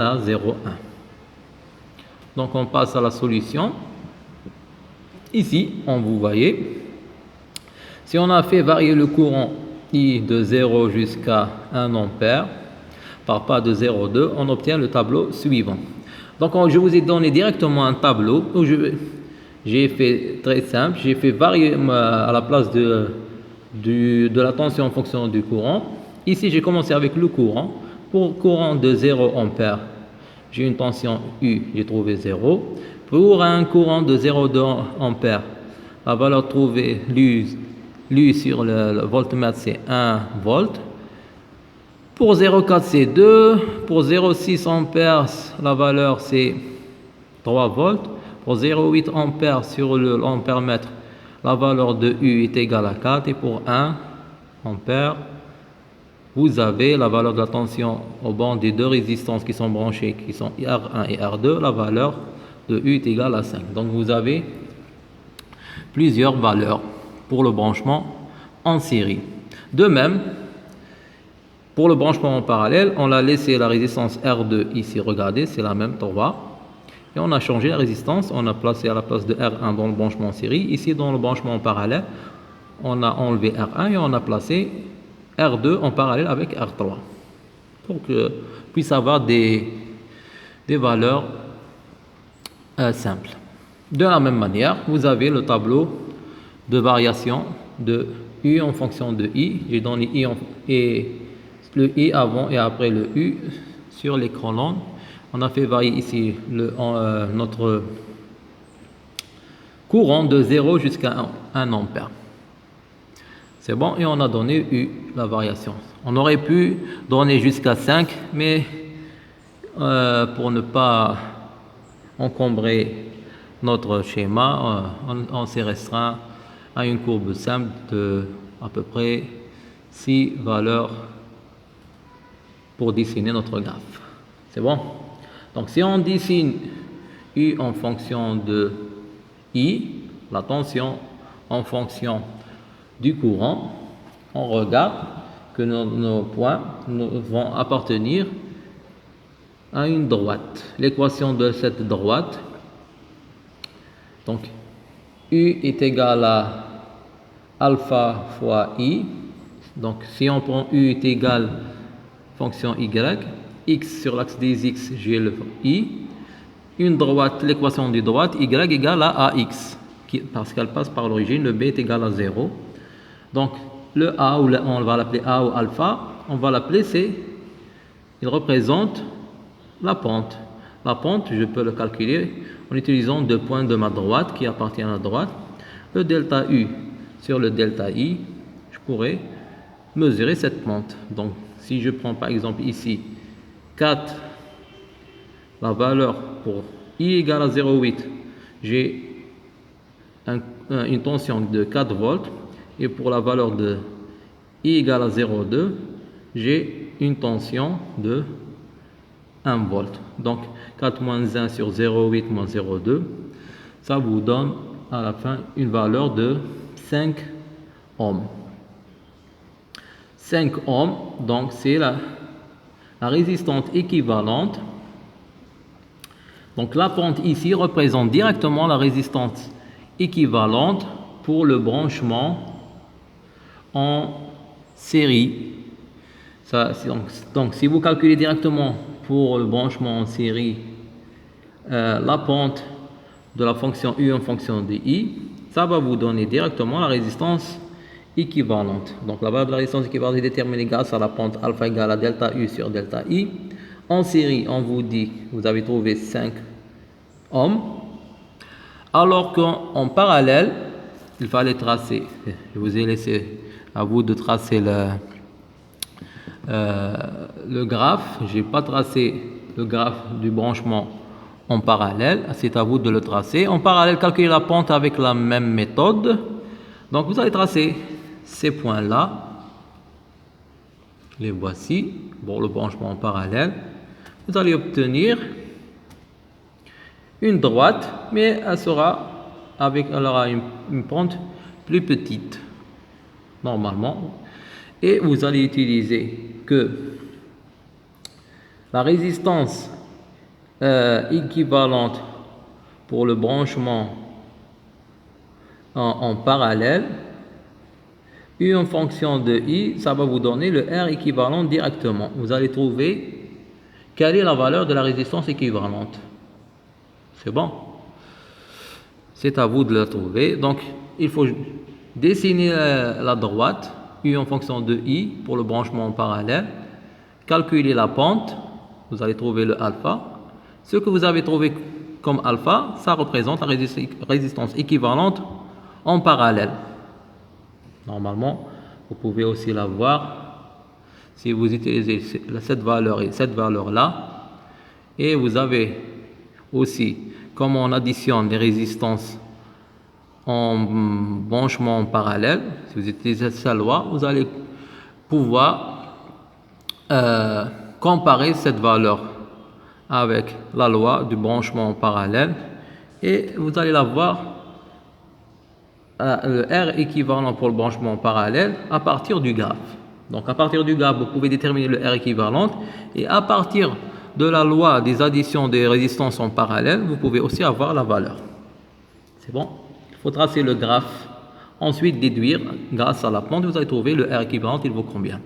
à 0,1. Donc on passe à la solution. Ici, vous voyez, si on a fait varier le courant I de 0 jusqu'à 1 ampère par pas de 0,2, on obtient le tableau suivant. Donc je vous ai donné directement un tableau où j'ai fait très simple, j'ai fait varier à la place de la tension en fonction du courant. Ici, j'ai commencé avec le courant. Pour courant de 0 ampère, j'ai une tension U, j'ai trouvé 0. Pour un courant de 0,2 ampère, la valeur trouvée, l'U sur le voltmètre, c'est 1 volt. Pour 0,4, c'est 2. Pour 0,6 ampère, la valeur, c'est 3 volts. Pour 0,8 ampère sur l'ampèremètre, la valeur de U est égale à 4. Et pour 1 ampère, vous avez la valeur de la tension au banc des deux résistances qui sont branchées, qui sont R1 et R2. La valeur de U est égale à 5. Donc vous avez plusieurs valeurs pour le branchement en série. De même, pour le branchement en parallèle, on a laissé la résistance R2 ici, regardez, c'est la même 3. Et on a changé la résistance, on a placé à la place de R1 dans le branchement en série. Ici, dans le branchement en parallèle, on a enlevé R1 et on a placé R2 en parallèle avec R3 pour que puisse avoir des valeurs simples. De la même manière, vous avez le tableau de variation de U en fonction de I. J'ai donné I et le I avant et après le U sur l'écran long. On a fait varier ici notre courant de 0 jusqu'à 1 ampère. C'est bon, et on a donné U, la variation. On aurait pu donner jusqu'à 5, mais pour ne pas encombrer notre schéma, on s'est restreint à une courbe simple de à peu près 6 valeurs pour dessiner notre graphe. C'est bon? Donc si on dessine U en fonction de I, la tension en fonction du courant, on regarde que nos points vont appartenir à une droite. L'équation de cette droite, donc U est égal à alpha fois I. Donc si on prend U est égal fonction Y, X sur l'axe des X, j'ai le I. Une droite, l'équation de droite, Y égale à AX, parce qu'elle passe par l'origine, le B est égal à 0. Donc, le A, on va l'appeler A ou alpha, on va l'appeler C. Il représente la pente. La pente, je peux le calculer en utilisant deux points de ma droite qui appartiennent à la droite. Le delta U sur le delta I, je pourrais mesurer cette pente. Donc, si je prends par exemple ici 4, la valeur pour I égale à 0,8, j'ai une tension de 4 volts. Et pour la valeur de I égale à 0,2, j'ai une tension de 1 volt. Donc 4 moins 1 sur 0,8 moins 0,2, ça vous donne à la fin une valeur de 5 ohms. 5 ohms, donc c'est la résistance équivalente. Donc la pente ici représente directement la résistance équivalente pour le branchement en série. Donc si vous calculez directement pour le branchement en série la pente de la fonction U en fonction de I, ça va vous donner directement la résistance équivalente. Donc la valeur de la résistance équivalente est déterminée grâce à la pente alpha égale à delta U sur delta I. En série, on vous dit, vous avez trouvé 5 ohms, alors qu'en parallèle, il fallait tracer, je vous ai laissé à vous de tracer le graphe. Je n'ai pas tracé le graphe du branchement en parallèle, c'est à vous de le tracer. En parallèle, calculez la pente avec la même méthode. Donc vous allez tracer ces points-là, les voici, pour le branchement en parallèle. Vous allez obtenir une droite, mais elle aura une pente plus petite, normalement. Et vous allez utiliser que la résistance équivalente pour le branchement en parallèle, une fonction de I, ça va vous donner le R équivalent directement. Vous allez trouver quelle est la valeur de la résistance équivalente. C'est bon? C'est à vous de la trouver. Donc, il faut dessiner la droite, U en fonction de I pour le branchement en parallèle. Calculer la pente, vous allez trouver le alpha. Ce que vous avez trouvé comme alpha, ça représente la résistance équivalente en parallèle. Normalement, vous pouvez aussi la voir si vous utilisez cette valeur et cette valeur-là. Et vous avez aussi, comme on additionne les résistances en branchement en parallèle, si vous utilisez cette loi, vous allez pouvoir comparer cette valeur avec la loi du branchement en parallèle et vous allez la voir le R équivalent pour le branchement en parallèle à partir du graphe. Donc à partir du graphe, vous pouvez déterminer le R équivalent et à partir de la loi des additions des résistances en parallèle, vous pouvez aussi avoir la valeur. C'est bon? Il faut tracer le graphe, ensuite déduire grâce à la pente, vous allez trouver le R équivalent, il vaut combien.